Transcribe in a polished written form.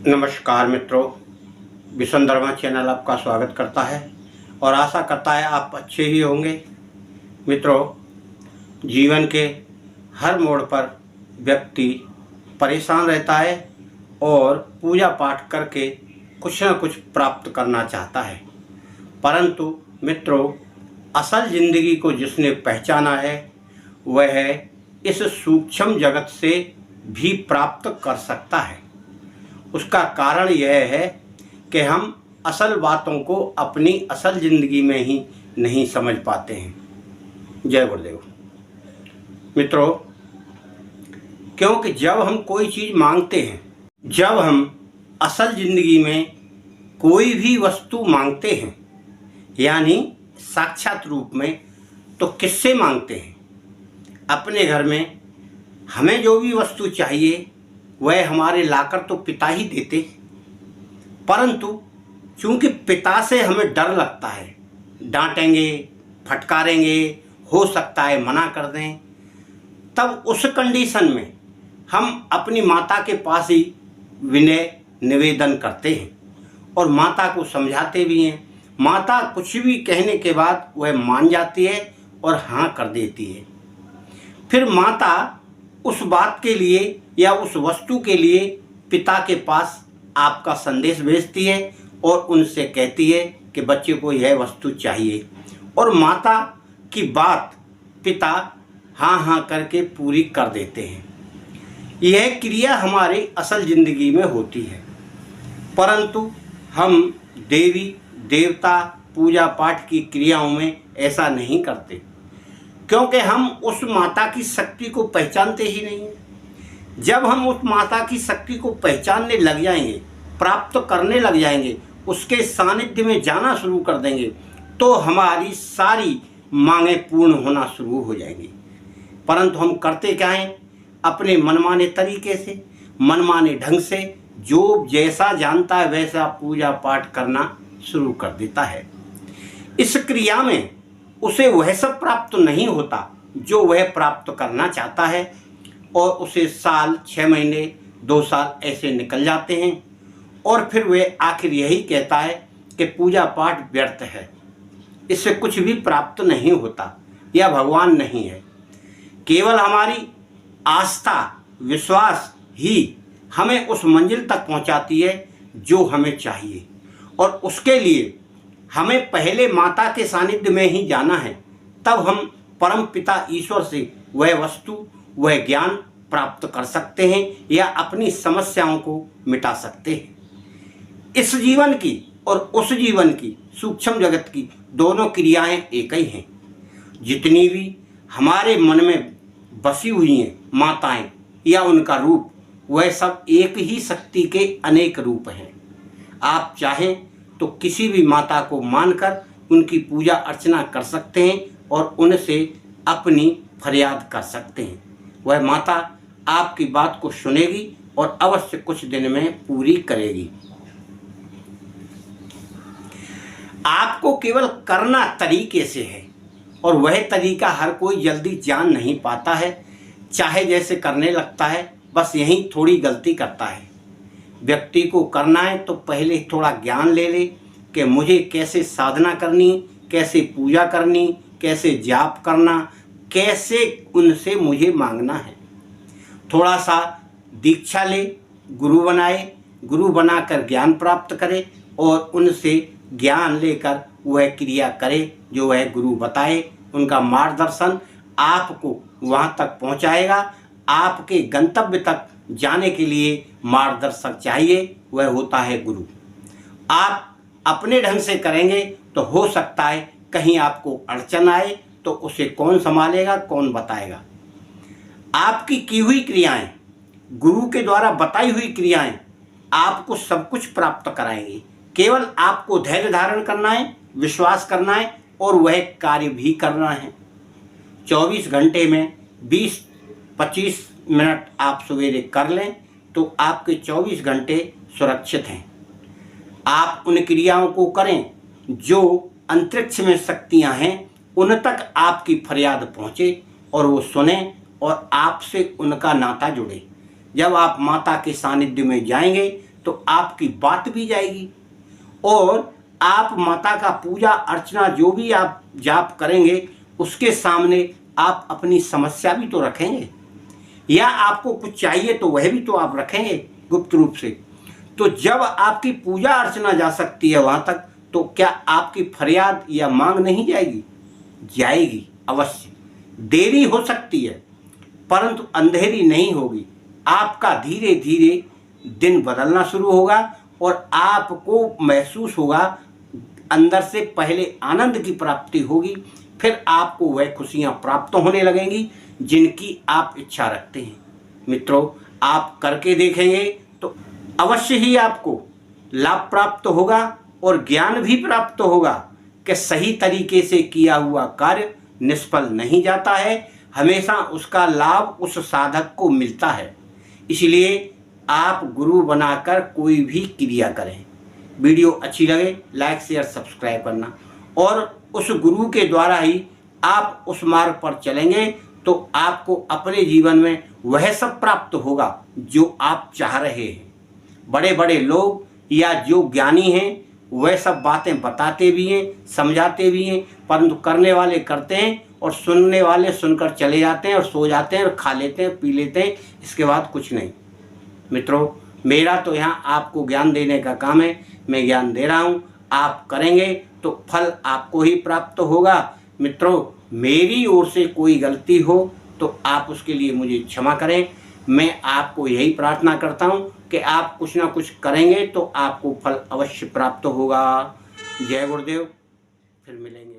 नमस्कार मित्रों, विश्वधर्मा चैनल आपका स्वागत करता है और आशा करता है आप अच्छे ही होंगे। मित्रों, जीवन के हर मोड़ पर व्यक्ति परेशान रहता है और पूजा पाठ करके कुछ न कुछ प्राप्त करना चाहता है, परंतु मित्रों, असल ज़िंदगी को जिसने पहचाना है वह इस सूक्ष्म जगत से भी प्राप्त कर सकता है। उसका कारण यह है कि हम असल बातों को अपनी असल ज़िंदगी में ही नहीं समझ पाते हैं। जय गुरुदेव। मित्रों, क्योंकि जब हम कोई चीज़ मांगते हैं, जब हम असल ज़िंदगी में कोई भी वस्तु मांगते हैं, यानी साक्षात रूप में, तो किससे मांगते हैं? अपने घर में हमें जो भी वस्तु चाहिए वह हमारे लाकर तो पिता ही देते, परंतु चूंकि पिता से हमें डर लगता है, डांटेंगे, फटकारेंगे, हो सकता है मना कर दें, तब उस कंडीशन में हम अपनी माता के पास ही विनय निवेदन करते हैं और माता को समझाते भी हैं। माता कुछ भी कहने के बाद वह मान जाती है और हाँ कर देती है। फिर माता उस बात के लिए या उस वस्तु के लिए पिता के पास आपका संदेश भेजती है और उनसे कहती है कि बच्चे को यह वस्तु चाहिए, और माता की बात पिता हाँ हाँ करके पूरी कर देते हैं। यह क्रिया हमारी असल ज़िंदगी में होती है, परंतु हम देवी देवता पूजा पाठ की क्रियाओं में ऐसा नहीं करते, क्योंकि हम उस माता की शक्ति को पहचानते ही नहीं हैं। जब हम उस माता की शक्ति को पहचानने लग जाएंगे, प्राप्त करने लग जाएंगे, उसके सानिध्य में जाना शुरू कर देंगे, तो हमारी सारी मांगें पूर्ण होना शुरू हो जाएंगी। परंतु हम करते क्या हैं? अपने मनमाने तरीके से, मनमाने ढंग से, जो जैसा जानता है वैसा पूजा पाठ करना शुरू कर देता है। इस क्रिया में उसे वह सब प्राप्त नहीं होता जो वह प्राप्त करना चाहता है, और उसे साल, 6 महीने, 2 साल ऐसे निकल जाते हैं, और फिर वह आखिर यही कहता है कि पूजा पाठ व्यर्थ है, इससे कुछ भी प्राप्त नहीं होता, यह भगवान नहीं है। केवल हमारी आस्था, विश्वास ही हमें उस मंजिल तक पहुंचाती है जो हमें चाहिए, और उसके लिए हमें पहले माता के सानिध्य में ही जाना है। तब हम परम पिता ईश्वर से वह वस्तु, वह ज्ञान प्राप्त कर सकते हैं या अपनी समस्याओं को मिटा सकते हैं। इस जीवन की और उस जीवन की, सूक्ष्म जगत की दोनों क्रियाएं एक ही हैं। जितनी भी हमारे मन में बसी हुई हैं माताएं या उनका रूप, वह सब एक ही शक्ति के अनेक रूप हैं। आप चाहें तो किसी भी माता को मानकर उनकी पूजा अर्चना कर सकते हैं और उनसे अपनी फरियाद कर सकते हैं। वह माता आपकी बात को सुनेगी और अवश्य कुछ दिन में पूरी करेगी। आपको केवल करना तरीके से है, और वह तरीका हर कोई जल्दी जान नहीं पाता है। चाहे जैसे करने लगता है, बस यहीं थोड़ी गलती करता है। व्यक्ति को करना है तो पहले थोड़ा ज्ञान ले ले कि मुझे कैसे साधना करनी, कैसे पूजा करनी, कैसे जाप करना, कैसे उनसे मुझे मांगना है। थोड़ा सा दीक्षा ले, गुरु बनाए, गुरु बनाकर ज्ञान प्राप्त करे और उनसे ज्ञान लेकर वह क्रिया करे जो वह गुरु बताए। उनका मार्गदर्शन आपको वहाँ तक पहुँचाएगा। आपके गंतव्य तक जाने के लिए मार्गदर्शक चाहिए, वह होता है गुरु। आप अपने ढंग से करेंगे तो हो सकता है कहीं आपको अड़चन आए, तो उसे कौन संभालेगा, कौन बताएगा। आपकी की हुई क्रियाएं, गुरु के द्वारा बताई हुई क्रियाएं आपको सब कुछ प्राप्त कराएंगी। केवल आपको धैर्य धारण करना है, विश्वास करना है और वह कार्य भी करना है। 24 घंटे में 20-25 मिनट आप सवेरे कर लें तो आपके 24 घंटे सुरक्षित हैं। आप उन क्रियाओं को करें जो अंतरिक्ष में शक्तियां हैं, उन तक आपकी फरियाद पहुँचे और वो सुने और आपसे उनका नाता जुड़े। जब आप माता के सानिध्य में जाएंगे तो आपकी बात भी जाएगी। और आप माता का पूजा अर्चना जो भी आप जाप करेंगे उसके सामने आप अपनी समस्या भी तो रखेंगे, या आपको कुछ चाहिए तो वह भी तो आप रखेंगे गुप्त रूप से। तो जब आपकी पूजा अर्चना जा सकती है वहाँ तक, तो क्या आपकी फरियाद या मांग नहीं जाएगी? जाएगी अवश्य। देरी हो सकती है परंतु अंधेरी नहीं होगी। आपका धीरे धीरे दिन बदलना शुरू होगा और आपको महसूस होगा अंदर से, पहले आनंद की प्राप्ति होगी, फिर आपको वह खुशियाँ प्राप्त होने लगेंगी जिनकी आप इच्छा रखते हैं। मित्रों, आप करके देखेंगे तो अवश्य ही आपको लाभ प्राप्त होगा और ज्ञान भी प्राप्त होगा कि सही तरीके से किया हुआ कार्य निष्फल नहीं जाता है, हमेशा उसका लाभ उस साधक को मिलता है। इसलिए आप गुरु बनाकर कोई भी क्रिया करें। वीडियो अच्छी लगे लाइक शेयर सब्सक्राइब करना, और उस गुरु के द्वारा ही आप उस मार्ग पर चलेंगे तो आपको अपने जीवन में वह सब प्राप्त होगा जो आप चाह रहे हैं। बड़े बड़े लोग या जो ज्ञानी हैं वह सब बातें बताते भी हैं, समझाते भी हैं, परंतु करने वाले करते हैं और सुनने वाले सुनकर चले जाते हैं और सो जाते हैं और खा लेते हैं, पी लेते हैं, इसके बाद कुछ नहीं। मित्रों, मेरा तो यहाँ आपको ज्ञान देने का काम है, मैं ज्ञान दे रहा हूँ, आप करेंगे तो फल आपको ही प्राप्त होगा। मित्रों, मेरी ओर से कोई गलती हो तो आप उसके लिए मुझे क्षमा करें। मैं आपको यही प्रार्थना करता हूँ कि आप कुछ ना कुछ करेंगे तो आपको फल अवश्य प्राप्त होगा। जय गुरुदेव, फिर मिलेंगे।